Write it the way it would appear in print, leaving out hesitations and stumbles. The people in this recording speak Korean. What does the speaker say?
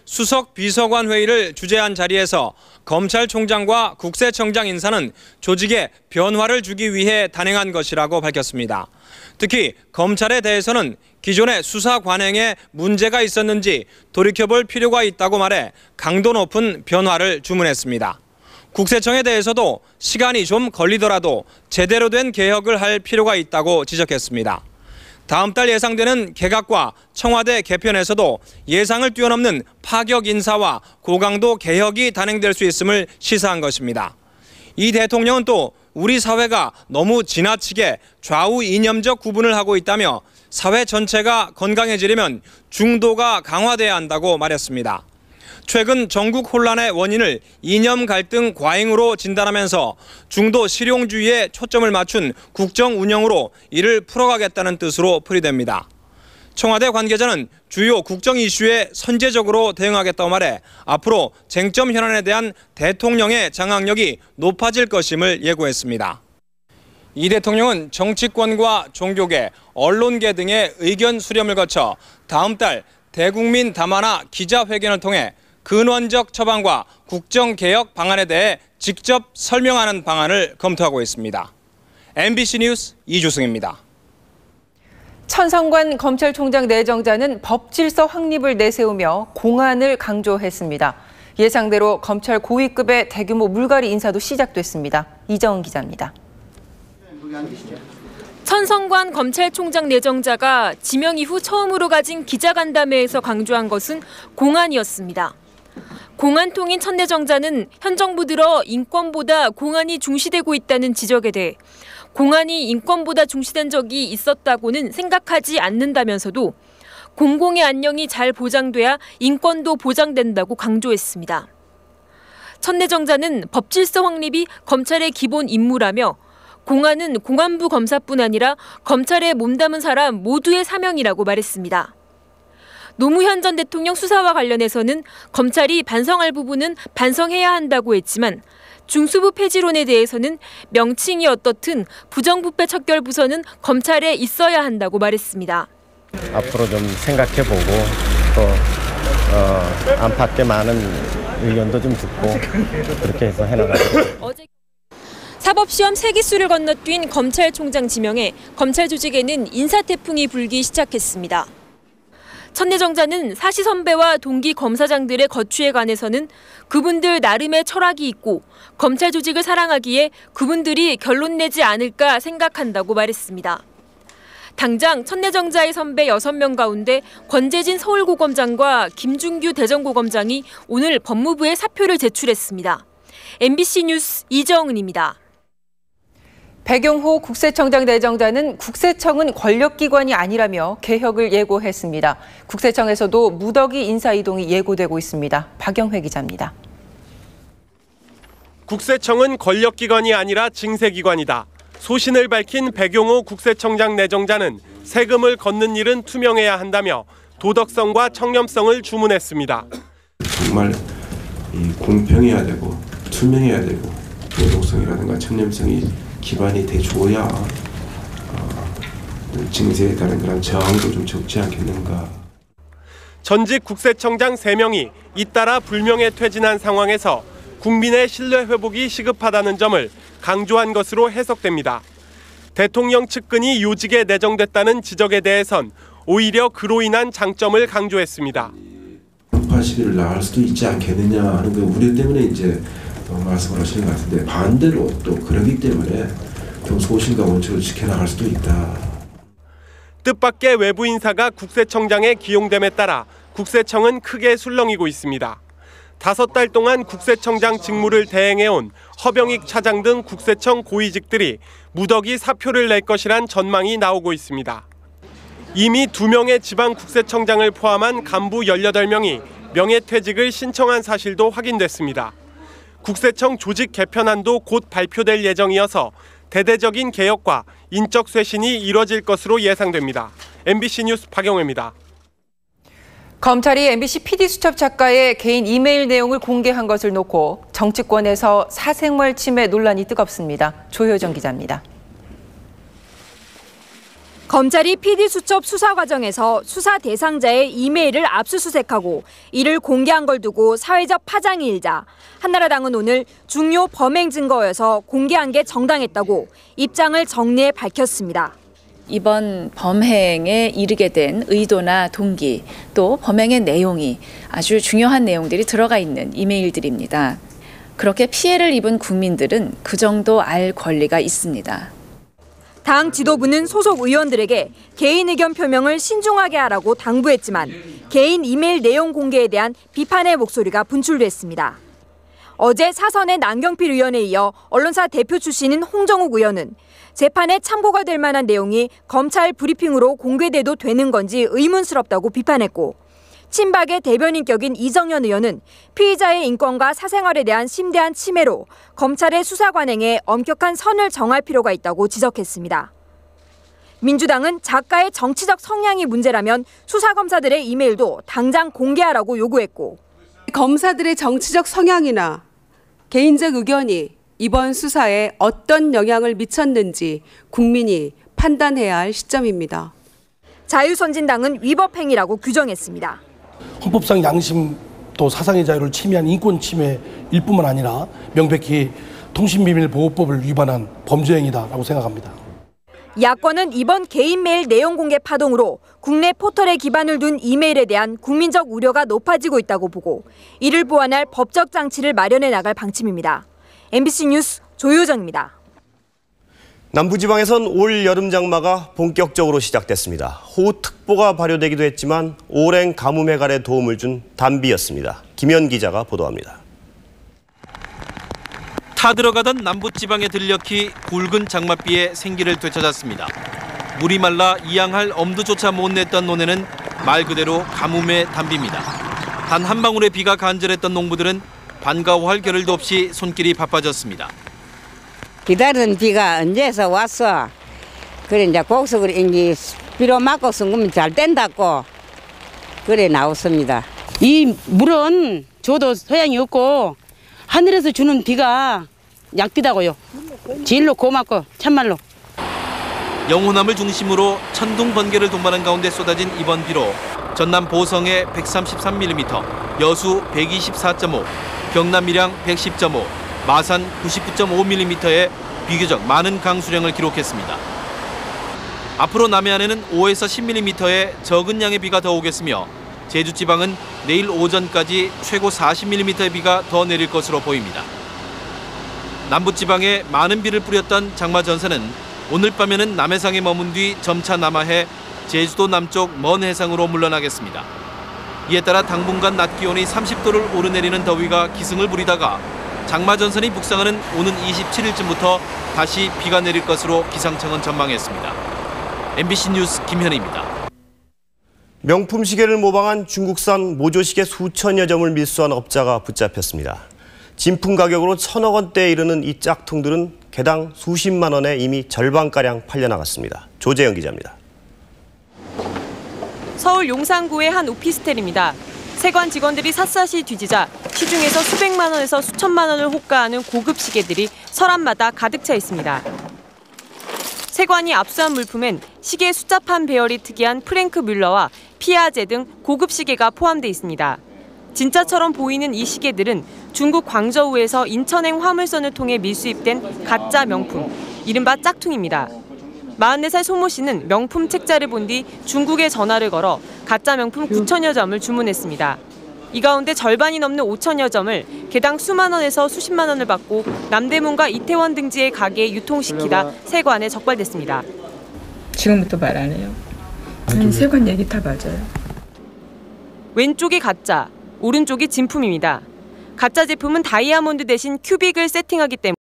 수석 비서관 회의를 주재한 자리에서 검찰총장과 국세청장 인사는 조직에 변화를 주기 위해 단행한 것이라고 밝혔습니다. 특히 검찰에 대해서는 기존의 수사 관행에 문제가 있었는지 돌이켜볼 필요가 있다고 말해 강도 높은 변화를 주문했습니다. 국세청에 대해서도 시간이 좀 걸리더라도 제대로 된 개혁을 할 필요가 있다고 지적했습니다. 다음 달 예상되는 개각과 청와대 개편에서도 예상을 뛰어넘는 파격 인사와 고강도 개혁이 단행될 수 있음을 시사한 것입니다. 이 대통령은 또 우리 사회가 너무 지나치게 좌우 이념적 구분을 하고 있다며 사회 전체가 건강해지려면 중도가 강화돼야 한다고 말했습니다. 최근 전국 혼란의 원인을 이념 갈등 과잉으로 진단하면서 중도 실용주의에 초점을 맞춘 국정 운영으로 이를 풀어가겠다는 뜻으로 풀이됩니다. 청와대 관계자는 주요 국정 이슈에 선제적으로 대응하겠다고 말해 앞으로 쟁점 현안에 대한 대통령의 장악력이 높아질 것임을 예고했습니다. 이 대통령은 정치권과 종교계, 언론계 등의 의견 수렴을 거쳐 다음 달 대국민 담화나 기자회견을 통해 근원적 처방과 국정개혁 방안에 대해 직접 설명하는 방안을 검토하고 있습니다. MBC 뉴스 이주승입니다. 천성관 검찰총장 내정자는 법질서 확립을 내세우며 공안을 강조했습니다. 예상대로 검찰 고위급의 대규모 물갈이 인사도 시작됐습니다. 이정은 기자입니다. 천성관 검찰총장 내정자가 지명 이후 처음으로 가진 기자간담회에서 강조한 것은 공안이었습니다. 공안통인 천 내정자는 현 정부 들어 인권보다 공안이 중시되고 있다는 지적에 대해 공안이 인권보다 중시된 적이 있었다고는 생각하지 않는다면서도 공공의 안녕이 잘 보장돼야 인권도 보장된다고 강조했습니다. 천 내정자는 법질서 확립이 검찰의 기본 임무라며 공안은 공안부 검사뿐 아니라 검찰에 몸담은 사람 모두의 사명이라고 말했습니다. 노무현 전 대통령 수사와 관련해서는 검찰이 반성할 부분은 반성해야 한다고 했지만 중수부 폐지론에 대해서는 명칭이 어떻든 부정부패 척결 부서는 검찰에 있어야 한다고 말했습니다. 앞으로 좀 생각해보고 또 안팎의 많은 의견도 좀 듣고 그렇게 해서 해나가겠습니다. 어제 사법시험 3기수를 건너뛴 검찰총장 지명에 검찰 조직에는 인사태풍이 불기 시작했습니다. 천 내정자는 사시 선배와 동기 검사장들의 거취에 관해서는 그분들 나름의 철학이 있고 검찰 조직을 사랑하기에 그분들이 결론 내지 않을까 생각한다고 말했습니다. 당장 천 내정자의 선배 6명 가운데 권재진 서울고검장과 김준규 대전고검장이 오늘 법무부에 사표를 제출했습니다. MBC 뉴스 이정은입니다. 백용호 국세청장 내정자는 국세청은 권력기관이 아니라며 개혁을 예고했습니다. 국세청에서도 무더기 인사 이동이 예고되고 있습니다. 박영회 기자입니다. 국세청은 권력기관이 아니라 징세기관이다. 소신을 밝힌 백용호 국세청장 내정자는 세금을 걷는 일은 투명해야 한다며 도덕성과 청렴성을 주문했습니다. 정말 공평해야 되고 투명해야 되고 도덕성이라든가 청렴성이 기반이 돼줘야 징세에 따른 그런 저항도 좀 적지 않겠는가. 전직 국세청장 3명이 잇따라 불명예 퇴진한 상황에서 국민의 신뢰 회복이 시급하다는 점을 강조한 것으로 해석됩니다. 대통령 측근이 요직에 내정됐다는 지적에 대해선 오히려 그로 인한 장점을 강조했습니다. 급한 시기를 나갈 수도 있지 않겠느냐 하는 그 우려 때문에 이제 말씀을 하시는 것 같은데 반대로 또 그러기 때문에 좀 소신과 원칙을 지켜나갈 수도 있다. 뜻밖의 외부 인사가 국세청장에 기용됨에 따라 국세청은 크게 술렁이고 있습니다. 5달 동안 국세청장 직무를 대행해온 허병익 차장 등 국세청 고위직들이 무더기 사표를 낼 것이란 전망이 나오고 있습니다. 이미 2명의 지방 국세청장을 포함한 간부 18명이 명예퇴직을 신청한 사실도 확인됐습니다. 국세청 조직 개편안도 곧 발표될 예정이어서 대대적인 개혁과 인적 쇄신이 이뤄질 것으로 예상됩니다. MBC 뉴스 박영회입니다. 검찰이 MBC PD수첩 작가의 개인 이메일 내용을 공개한 것을 놓고 정치권에서 사생활 침해 논란이 뜨겁습니다. 조효정 기자입니다. 검찰이 PD수첩 수사 과정에서 수사 대상자의 이메일을 압수수색하고 이를 공개한 걸 두고 사회적 파장이 일자 한나라당은 오늘 중요 범행 증거여서 공개한 게 정당했다고 입장을 정리해 밝혔습니다. 이번 범행에 이르게 된 의도나 동기, 또 범행의 내용이 아주 중요한 내용들이 들어가 있는 이메일들입니다. 그렇게 피해를 입은 국민들은 그 정도 알 권리가 있습니다. 당 지도부는 소속 의원들에게 개인 의견 표명을 신중하게 하라고 당부했지만 개인 이메일 내용 공개에 대한 비판의 목소리가 분출됐습니다. 어제 사선의 남경필 의원에 이어 언론사 대표 출신인 홍정욱 의원은 재판에 참고가 될 만한 내용이 검찰 브리핑으로 공개돼도 되는 건지 의문스럽다고 비판했고 친박의 대변인격인 이정현 의원은 피의자의 인권과 사생활에 대한 심대한 침해로 검찰의 수사 관행에 엄격한 선을 정할 필요가 있다고 지적했습니다. 민주당은 작가의 정치적 성향이 문제라면 수사검사들의 이메일도 당장 공개하라고 요구했고 검사들의 정치적 성향이나 개인적 의견이 이번 수사에 어떤 영향을 미쳤는지 국민이 판단해야 할 시점입니다. 자유선진당은 위법 행위라고 규정했습니다. 헌법상 양심 또 사상의 자유를 침해한 인권 침해일 뿐만 아니라 명백히 통신비밀보호법을 위반한 범죄 행위다라고 생각합니다. 야권은 이번 개인 메일 내용 공개 파동으로 국내 포털에 기반을 둔 이메일에 대한 국민적 우려가 높아지고 있다고 보고 이를 보완할 법적 장치를 마련해 나갈 방침입니다. MBC 뉴스 조효정입니다. 남부지방에선 올 여름 장마가 본격적으로 시작됐습니다. 호우특보가 발효되기도 했지만 오랜 가뭄 해갈에 도움을 준 단비였습니다. 김현 기자가 보도합니다. 타들어가던 남부지방의 들녘이 굵은 장맛비에 생기를 되찾았습니다. 물이 말라 이양할 엄두조차 못 냈던 논에는 말 그대로 가뭄의 단비입니다. 단 한 방울의 비가 간절했던 농부들은 반가워할 겨를도 없이 손길이 바빠졌습니다. 기다리는 비가 언제서 왔어. 그래 이제 곡석을 인기 비로 맞고 숨으면 잘 된다고 그래 나왔습니다. 이 물은 줘도 소양이 없고 하늘에서 주는 비가 약비다고요. 제일로 고맙고 참말로. 영호남을 중심으로 천둥 번개를 동반한 가운데 쏟아진 이번 비로 전남 보성에 133mm, 여수 124.5, 경남 밀양 110.5, 마산 99.5mm의 비교적 많은 강수량을 기록했습니다. 앞으로 남해안에는 5에서 10mm의 적은 양의 비가 더 오겠으며 제주지방은 내일 오전까지 최고 40mm의 비가 더 내릴 것으로 보입니다. 남부지방에 많은 비를 뿌렸던 장마 전세는 오늘 밤에는 남해상에 머문 뒤 점차 남하해 제주도 남쪽 먼 해상으로 물러나겠습니다. 이에 따라 당분간 낮 기온이 30도를 오르내리는 더위가 기승을 부리다가 장마 전선이 북상하는 오는 27일쯤부터 다시 비가 내릴 것으로 기상청은 전망했습니다. MBC 뉴스 김현희입니다. 명품 시계를 모방한 중국산 모조시계 수천여 점을 밀수한 업자가 붙잡혔습니다. 진품 가격으로 1,000억 원대에 이르는 이 짝퉁들은 개당 수십만 원에 이미 절반가량 팔려나갔습니다. 조재영 기자입니다. 서울 용산구의 한 오피스텔입니다. 세관 직원들이 샅샅이 뒤지자 시중에서 수백만 원에서 수천만 원을 호가하는 고급 시계들이 서랍마다 가득 차 있습니다. 세관이 압수한 물품엔 시계 숫자판 배열이 특이한 프랭크 뮬러와 피아제 등 고급 시계가 포함돼 있습니다. 진짜처럼 보이는 이 시계들은 중국 광저우에서 인천행 화물선을 통해 밀수입된 가짜 명품, 이른바 짝퉁입니다. 44살 소모 씨는 명품 책자를 본 뒤 중국에 전화를 걸어 가짜 명품 9천여 점을 주문했습니다. 이 가운데 절반이 넘는 5천여 점을 개당 수만 원에서 수십만 원을 받고 남대문과 이태원 등지의 가게에 유통시키다 세관에 적발됐습니다. 지금부터 말 안 해요. 세관 얘기 다 맞아요. 왼쪽이 가짜, 오른쪽이 진품입니다. 가짜 제품은 다이아몬드 대신 큐빅을 세팅하기 때문에